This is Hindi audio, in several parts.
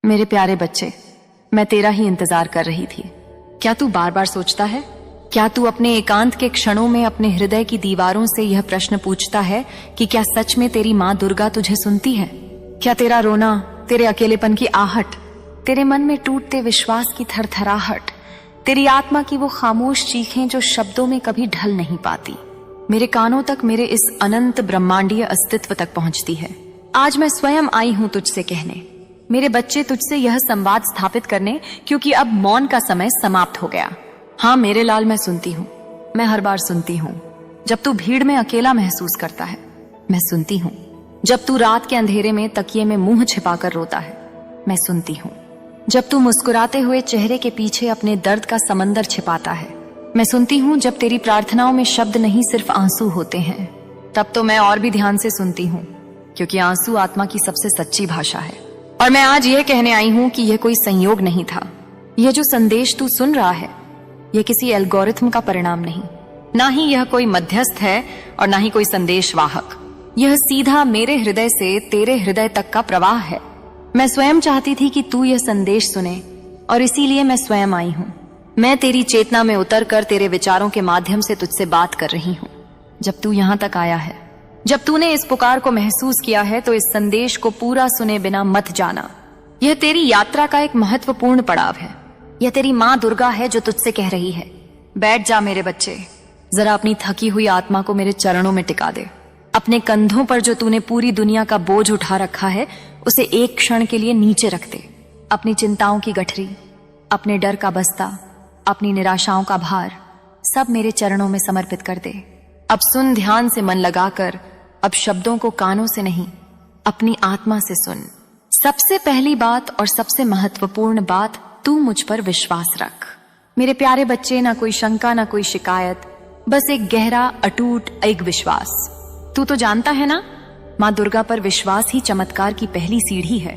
मेरे प्यारे बच्चे, मैं तेरा ही इंतजार कर रही थी। क्या तू बार बार सोचता है? क्या तू अपने एकांत के क्षणों में अपने हृदय की दीवारों से यह प्रश्न पूछता है कि क्या सच में तेरी माँ दुर्गा तुझे सुनती है? क्या तेरा रोना, तेरे अकेलेपन की आहट, तेरे मन में टूटते विश्वास की थरथराहट, तेरी आत्मा की वो खामोश चीखें जो शब्दों में कभी ढल नहीं पाती, मेरे कानों तक, मेरे इस अनंत ब्रह्मांडीय अस्तित्व तक पहुंचती है? आज मैं स्वयं आई हूं तुझसे कहने, मेरे बच्चे, तुझसे यह संवाद स्थापित करने, क्योंकि अब मौन का समय समाप्त हो गया। हाँ मेरे लाल, मैं सुनती हूँ, मैं हर बार सुनती हूँ। जब तू भीड़ में अकेला महसूस करता है, मैं सुनती हूँ। जब तू रात के अंधेरे में तकिए में मुंह छिपाकर रोता है, मैं सुनती हूँ। जब तू मुस्कुराते हुए चेहरे के पीछे अपने दर्द का समंदर छिपाता है, मैं सुनती हूँ। जब तेरी प्रार्थनाओं में शब्द नहीं सिर्फ आंसू होते हैं, तब तो मैं और भी ध्यान से सुनती हूँ, क्योंकि आंसू आत्मा की सबसे सच्ची भाषा है। और मैं आज यह कहने आई हूं कि यह कोई संयोग नहीं था। यह जो संदेश तू सुन रहा है, यह किसी एल्गोरिथम का परिणाम नहीं, ना ही यह कोई मध्यस्थ है और ना ही कोई संदेश वाहक। यह सीधा मेरे हृदय से तेरे हृदय तक का प्रवाह है। मैं स्वयं चाहती थी कि तू यह संदेश सुने, और इसीलिए मैं स्वयं आई हूं। मैं तेरी चेतना में उतरकर तेरे विचारों के माध्यम से तुझसे बात कर रही हूं। जब तू यहां तक आया है, जब तूने इस पुकार को महसूस किया है, तो इस संदेश को पूरा सुने बिना मत जाना। यह तेरी यात्रा का एक महत्वपूर्ण पड़ाव है। यह तेरी माँ दुर्गा है जो तुझसे कह रही है, बैठ जा मेरे बच्चे, जरा अपनी थकी हुई आत्मा को मेरे चरणों में टिका दे। अपने कंधों पर जो तूने पूरी दुनिया का बोझ उठा रखा है, उसे एक क्षण के लिए नीचे रख दे। अपनी चिंताओं की गठरी, अपने डर का बस्ता, अपनी निराशाओं का भार, सब मेरे चरणों में समर्पित कर दे। अब सुन ध्यान से मन लगाकर। अब शब्दों को कानों से नहीं, अपनी आत्मा से सुन। सबसे पहली बात और सबसे महत्वपूर्ण बात, तू मुझ पर विश्वास रख। मेरे प्यारे बच्चे, ना कोई शंका, ना कोई शिकायत, बस एक गहरा अटूट एक विश्वास। तू तो जानता है ना, माँ दुर्गा पर विश्वास ही चमत्कार की पहली सीढ़ी है।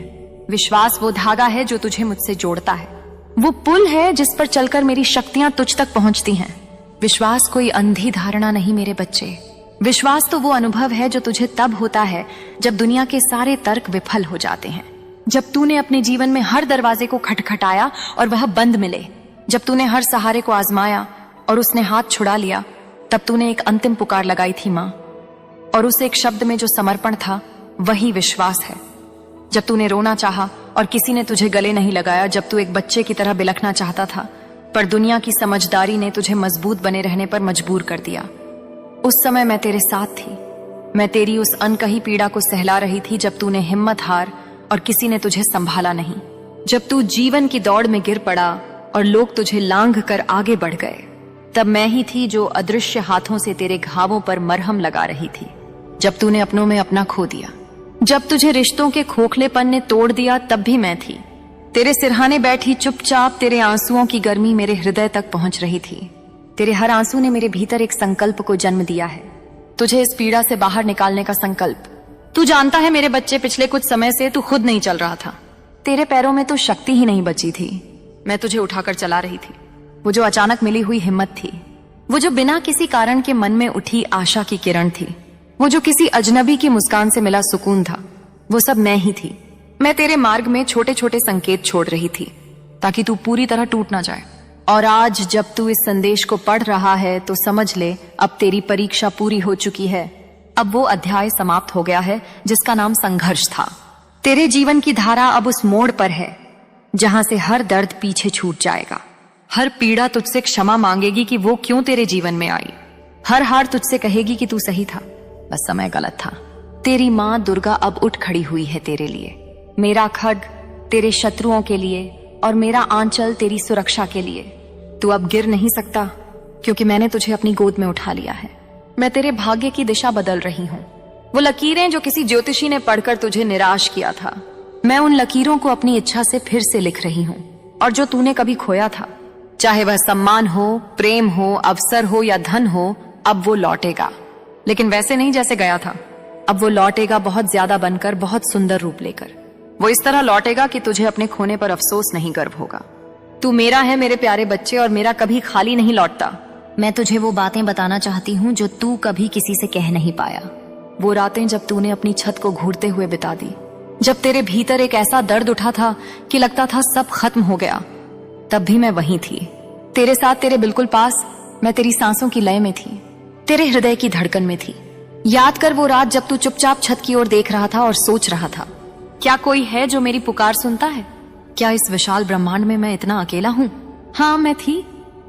विश्वास वो धागा है जो तुझे मुझसे जोड़ता है, वो पुल है जिस पर चलकर मेरी शक्तियां तुझ तक पहुंचती हैं। विश्वास कोई अंधी धारणा नहीं मेरे बच्चे। विश्वास तो वो अनुभव है जो तुझे तब होता है जब दुनिया के सारे तर्क विफल हो जाते हैं, जब तूने अपने जीवन में हर दरवाजे को खटखटाया और वह बंद मिले, जब तूने हर सहारे को आजमाया और उसने हाथ छुड़ा लिया, तब तूने एक अंतिम पुकार लगाई थी माँ, और उस एक शब्द में जो समर्पण था वही विश्वास है। जब तूने रोना चाहा और किसी ने तुझे गले नहीं लगाया, जब तू एक बच्चे की तरह बिलखना चाहता था पर दुनिया की समझदारी ने तुझे मजबूत बने रहने पर मजबूर कर दिया, उस समय मैं तेरे साथ थी। मैं तेरी उस अनकही पीड़ा को सहला रही थी जब तूने हिम्मत हार और किसी ने तुझे संभाला नहीं, जब तू जीवन की दौड़ में गिर पड़ा और लोग तुझे लांघ कर आगे बढ़ गए, तब मैं ही थी जो अदृश्य हाथों से तेरे घावों पर मरहम लगा रही थी। जब तूने अपनों में अपना खो दिया, जब तुझे रिश्तों के खोखलेपन ने तोड़ दिया, तब भी मैं थी तेरे सिरहाने बैठी चुपचाप। तेरे आंसुओं की गर्मी मेरे हृदय तक पहुंच रही थी। तेरे हर आंसू ने मेरे भीतर एक संकल्प को जन्म दिया है, तुझे इस पीड़ा से बाहर निकालने का संकल्प। तू जानता है मेरे बच्चे, पिछले कुछ समय से तू खुद नहीं चल रहा था। तेरे पैरों में तो शक्ति ही नहीं बची थी। मैं तुझे उठाकर चला रही थी। वो जो अचानक मिली हुई हिम्मत थी, वो जो बिना किसी कारण के मन में उठी आशा की किरण थी, वो जो किसी अजनबी की मुस्कान से मिला सुकून था, वो सब मैं ही थी। मैं तेरे मार्ग में छोटे छोटे संकेत छोड़ रही थी ताकि तू पूरी तरह टूट ना जाए। और आज जब तू इस संदेश को पढ़ रहा है, तो समझ ले, अब तेरी परीक्षा पूरी हो चुकी है। अब वो अध्याय समाप्त हो गया है जिसका नाम संघर्ष था। तेरे जीवन की धारा अब उस मोड़ पर है जहां से हर दर्द पीछे छूट जाएगा। हर पीड़ा तुझसे क्षमा मांगेगी कि वो क्यों तेरे जीवन में आई। हर हार तुझसे कहेगी कि तू सही था, बस समय गलत था। तेरी माँ दुर्गा अब उठ खड़ी हुई है तेरे लिए। मेरा खड्ग तेरे शत्रुओं के लिए और मेरा आंचल तेरी सुरक्षा के लिए। तू अब गिर नहीं सकता, क्योंकि मैंने तुझे अपनी गोद में उठा लिया है। मैं तेरे भाग्य की दिशा बदल रही हूँ। वो लकीरें जो किसी ज्योतिषी ने पढ़कर तुझे निराश किया था, मैं उन लकीरों को अपनी इच्छा से फिर से लिख रही हूँ। और जो तूने कभी खोया था, चाहे वह सम्मान हो, प्रेम हो, अवसर हो या धन हो, अब वो लौटेगा। लेकिन वैसे नहीं जैसे गया था। अब वो लौटेगा बहुत ज्यादा बनकर, बहुत सुंदर रूप लेकर। वो इस तरह लौटेगा कि तुझे अपने खोने पर अफसोस नहीं गर्व होगा। तू मेरा है मेरे प्यारे बच्चे, और मेरा कभी खाली नहीं लौटता। मैं तुझे वो बातें बताना चाहती हूँ जो तू कभी किसी से कह नहीं पाया। वो रातें जब तूने अपनी छत को घूरते हुए बिता दी, जब तेरे भीतर एक ऐसा दर्द उठा था कि लगता था सब खत्म हो गया, तब भी मैं वहीं थी, तेरे साथ, तेरे बिल्कुल पास। मैं तेरी सांसों की लय में थी, तेरे हृदय की धड़कन में थी। याद कर वो रात जब तू चुपचाप छत की ओर देख रहा था और सोच रहा था, क्या कोई है जो मेरी पुकार सुनता है? क्या इस विशाल ब्रह्मांड में मैं इतना अकेला हूं? हाँ, मैं थी,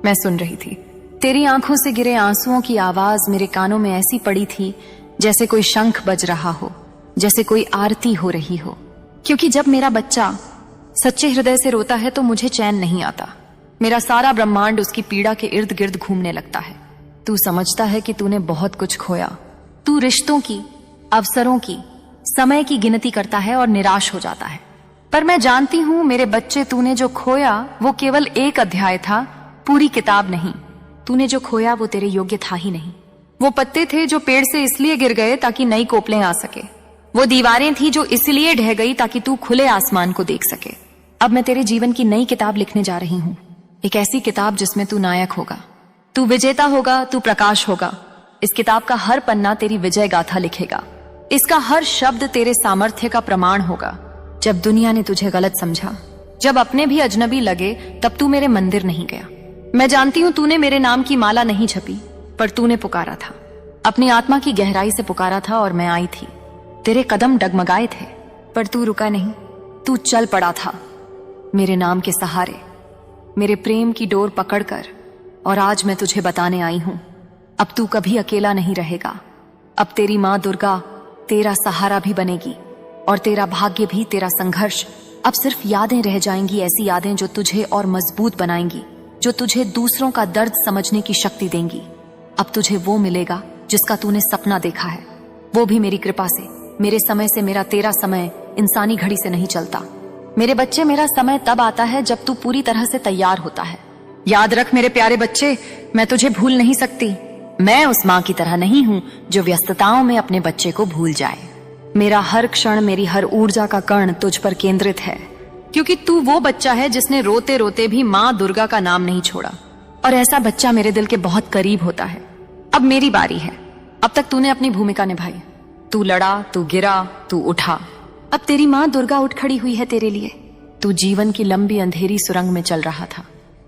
मैं सुन रही थी। तेरी आंखों से गिरे आंसुओं की आवाज मेरे कानों में ऐसी पड़ी थी जैसे कोई शंख बज रहा हो, जैसे कोई आरती हो रही हो। क्योंकि जब मेरा बच्चा सच्चे हृदय से रोता है तो मुझे चैन नहीं आता। मेरा सारा ब्रह्मांड उसकी पीड़ा के इर्द गिर्द घूमने लगता है। तू समझता है कि तूने बहुत कुछ खोया। तू रिश्तों की, अवसरों की, समय की गिनती करता है और निराश हो जाता है। पर मैं जानती हूं मेरे बच्चे, तूने जो खोया वो केवल एक अध्याय था, पूरी किताब नहीं। तूने जो खोया वो तेरे योग्य था ही नहीं। वो पत्ते थे जो पेड़ से इसलिए गिर गए ताकि नई कोपलें आ सके। वो दीवारें थी जो इसलिए ढह गई ताकि तू खुले आसमान को देख सके। अब मैं तेरे जीवन की नई किताब लिखने जा रही हूं, एक ऐसी किताब जिसमें तू नायक होगा, तू विजेता होगा, तू प्रकाश होगा। इस किताब का हर पन्ना तेरी विजय गाथा लिखेगा। इसका हर शब्द तेरे सामर्थ्य का प्रमाण होगा। जब दुनिया ने तुझे गलत समझा, जब अपने भी अजनबी लगे, तब तू मेरे मंदिर नहीं गया। मैं जानती हूं तूने मेरे नाम की माला नहीं छपी, पर तूने पुकारा था, अपनी आत्मा की गहराई से पुकारा था और मैं आई थी। तेरे कदम डगमगाए थे, पर तू रुका नहीं, तू चल पड़ा था मेरे नाम के सहारे, मेरे प्रेम की डोर पकड़कर। और आज मैं तुझे बताने आई हूं, अब तू कभी अकेला नहीं रहेगा। अब तेरी मां दुर्गा तेरा सहारा भी बनेगी और तेरा भाग्य भी, तेरा संघर्ष अब सिर्फ यादें रह जाएंगी, ऐसी यादें जो तुझे और मजबूत बनाएंगी, जो तुझे दूसरों का दर्द समझने की शक्ति देंगी। अब तुझे वो मिलेगा जिसका तूने सपना देखा है, वो भी मेरी कृपा से, मेरे समय से। मेरा तेरा समय इंसानी घड़ी से नहीं चलता मेरे बच्चे। मेरा समय तब आता है जब तू पूरी तरह से तैयार होता है। याद रख मेरे प्यारे बच्चे, मैं तुझे भूल नहीं सकती। मैं उस मां की तरह नहीं हूं जो व्यस्तताओं में अपने बच्चे को भूल जाए। मेरा हर क्षण, मेरी हर ऊर्जा का कण तुझ पर केंद्रित है, क्योंकि तू वो बच्चा है जिसने रोते रोते भी मां दुर्गा का नाम नहीं छोड़ा। और ऐसा बच्चा मेरे दिल के बहुत करीब होता है। अब मेरी बारी है। अब तक तूने अपनी भूमिका निभाई, तू लड़ा, तू गिरा, तू उठा। अब तेरी मां दुर्गा उठ खड़ी हुई है तेरे लिए। तू जीवन की लंबी अंधेरी सुरंग में चल रहा था।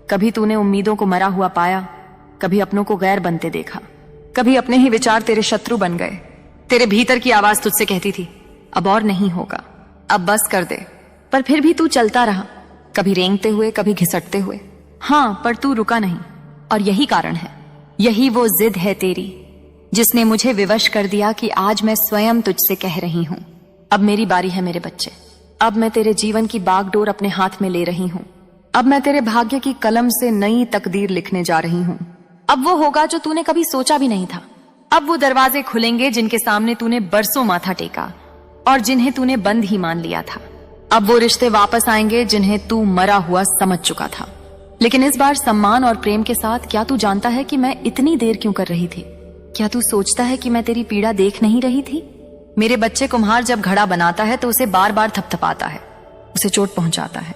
कभी तूने उम्मीदों को मरा हुआ पाया, कभी अपनों को गैर बनते देखा, कभी अपने ही विचार तेरे शत्रु बन गए। तेरे भीतर की आवाज तुझसे कहती थी, अब और नहीं होगा, अब बस कर दे। पर फिर भी तू चलता रहा, कभी रेंगते हुए, कभी घिसटते हुए। हाँ, पर तू रुका नहीं। और यही कारण है, यही वो जिद है तेरी जिसने मुझे विवश कर दिया कि आज मैं स्वयं तुझसे कह रही हूं, अब मेरी बारी है मेरे बच्चे। अब मैं तेरे जीवन की बागडोर अपने हाथ में ले रही हूं। अब मैं तेरे भाग्य की कलम से नई तकदीर लिखने जा रही हूं। अब वो होगा जो तूने कभी सोचा भी नहीं था। अब वो दरवाजे खुलेंगे जिनके सामने तूने बरसों माथा टेका और जिन्हें तूने बंद ही मान लिया था। अब वो रिश्ते वापस आएंगे जिन्हें तू मरा हुआ समझ चुका था, लेकिन इस बार सम्मान और प्रेम के साथ। क्या तू जानता है कि मैं इतनी देर क्यों कर रही थी? क्या तू सोचता है कि मैं तेरी पीड़ा देख नहीं रही थी? मेरे बच्चे, कुम्हार जब घड़ा बनाता है तो उसे बार बार थपथपाता है, उसे चोट पहुंचाता है,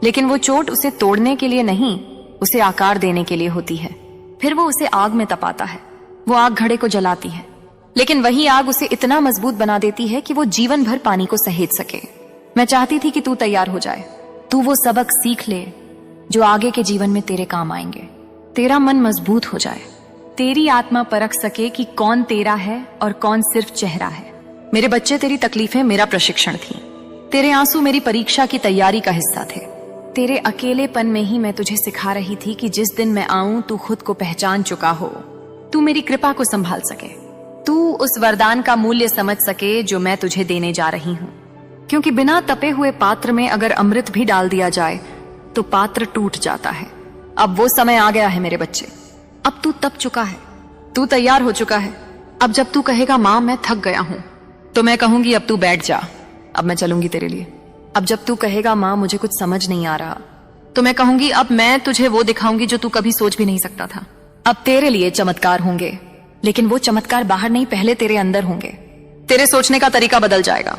लेकिन वो चोट उसे तोड़ने के लिए नहीं, उसे आकार देने के लिए होती है। फिर वो उसे आग में तपाता है, वो आग घड़े को जलाती है, लेकिन वही आग उसे इतना मजबूत बना देती है कि वो जीवन भर पानी को सहेज सके। मैं चाहती थी कि तू तैयार हो जाए, तू वो सबक सीख ले जो आगे के जीवन में तेरे काम आएंगे। तेरा मन मजबूत हो जाए, तेरी आत्मा परख सके कि कौन तेरा है और कौन सिर्फ चेहरा है। मेरे बच्चे, तेरी तकलीफें मेरा प्रशिक्षण थी, तेरे आंसू मेरी परीक्षा की तैयारी का हिस्सा थे। तेरे अकेलेपन में ही मैं तुझे सिखा रही थी कि जिस दिन मैं आऊं तू खुद को पहचान चुका हो, तू मेरी कृपा को संभाल सके, तू उस वरदान का मूल्य समझ सके जो मैं तुझे देने जा रही हूं। क्योंकि बिना तपे हुए पात्र में अगर अमृत भी डाल दिया जाए तो पात्र टूट जाता है। अब वो समय आ गया है मेरे बच्चे, अब तू तप चुका है, तू तैयार हो चुका है। अब जब तू कहेगा मां मैं थक गया हूं, तो मैं कहूंगी अब तू बैठ जा, अब मैं चलूंगी तेरे लिए। अब जब तू कहेगा मां मुझे कुछ समझ नहीं आ रहा, तो मैं कहूंगी अब मैं तुझे वो दिखाऊंगी जो तू कभी सोच भी नहीं सकता था। अब तेरे लिए चमत्कार होंगे, लेकिन वो चमत्कार बाहर नहीं, पहले तेरे अंदर होंगे। तेरे सोचने का तरीका बदल जाएगा,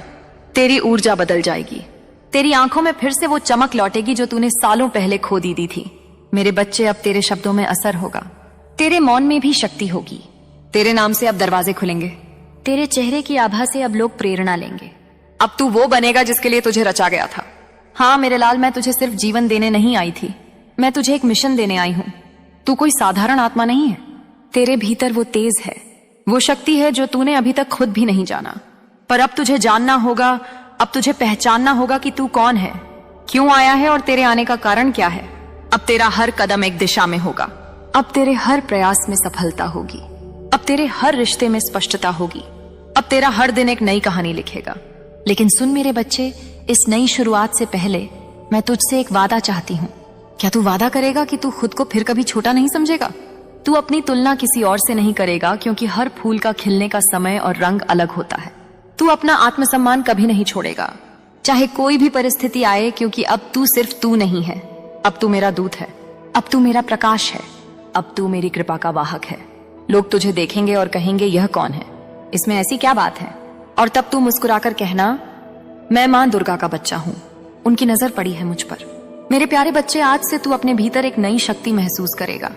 तेरी ऊर्जा बदल जाएगी, तेरी आंखों में फिर से वो चमक लौटेगी जो तूने सालों पहले खो दी थी। मेरे बच्चे, अब तेरे शब्दों में असर होगा, तेरे मौन में भी शक्ति होगी। तेरे नाम से अब दरवाजे खुलेंगे, तेरे चेहरे की आभा से अब लोग प्रेरणा लेंगे। अब तू वो बनेगा जिसके लिए तुझे रचा गया था। हाँ मेरे लाल, मैं तुझे सिर्फ जीवन देने नहीं आई थी, मैं तुझे एक मिशन देने आई हूं। तू कोई साधारण आत्मा नहीं है। तेरे भीतर वो तेज है, वो शक्ति है जो तूने अभी तक खुद भी नहीं जाना। पर अब तुझे जानना होगा, अब तुझे पहचानना होगा कि तू कौन है, क्यों आया है और तेरे आने का कारण क्या है। अब तेरा हर कदम एक दिशा में होगा। अब तेरे हर प्रयास में सफलता होगी। अब तेरे हर रिश्ते में स्पष्टता होगी। अब तेरा हर दिन एक नई कहानी लिखेगा। लेकिन सुन मेरे बच्चे, इस नई शुरुआत से पहले मैं तुझसे एक वादा चाहती हूँ। क्या तू वादा करेगा कि तू खुद को फिर कभी छोटा नहीं समझेगा? तू अपनी तुलना किसी और से नहीं करेगा, क्योंकि हर फूल का खिलने का समय और रंग अलग होता है। तू अपना आत्मसम्मान कभी नहीं छोड़ेगा, चाहे कोई भी परिस्थिति आए, क्योंकि अब तू सिर्फ तू नहीं है। अब तू मेरा दूत है, अब तू मेरा प्रकाश है, अब तू मेरी कृपा का वाहक है। लोग तुझे देखेंगे और कहेंगे यह कौन है, इसमें ऐसी क्या बात है? और तब तू मुस्कुराकर कहना, मैं मां दुर्गा का बच्चा हूं, उनकी नजर पड़ी है मुझ पर। मेरे प्यारे बच्चे, आज से तू अपने भीतर एक नई शक्ति महसूस करेगा।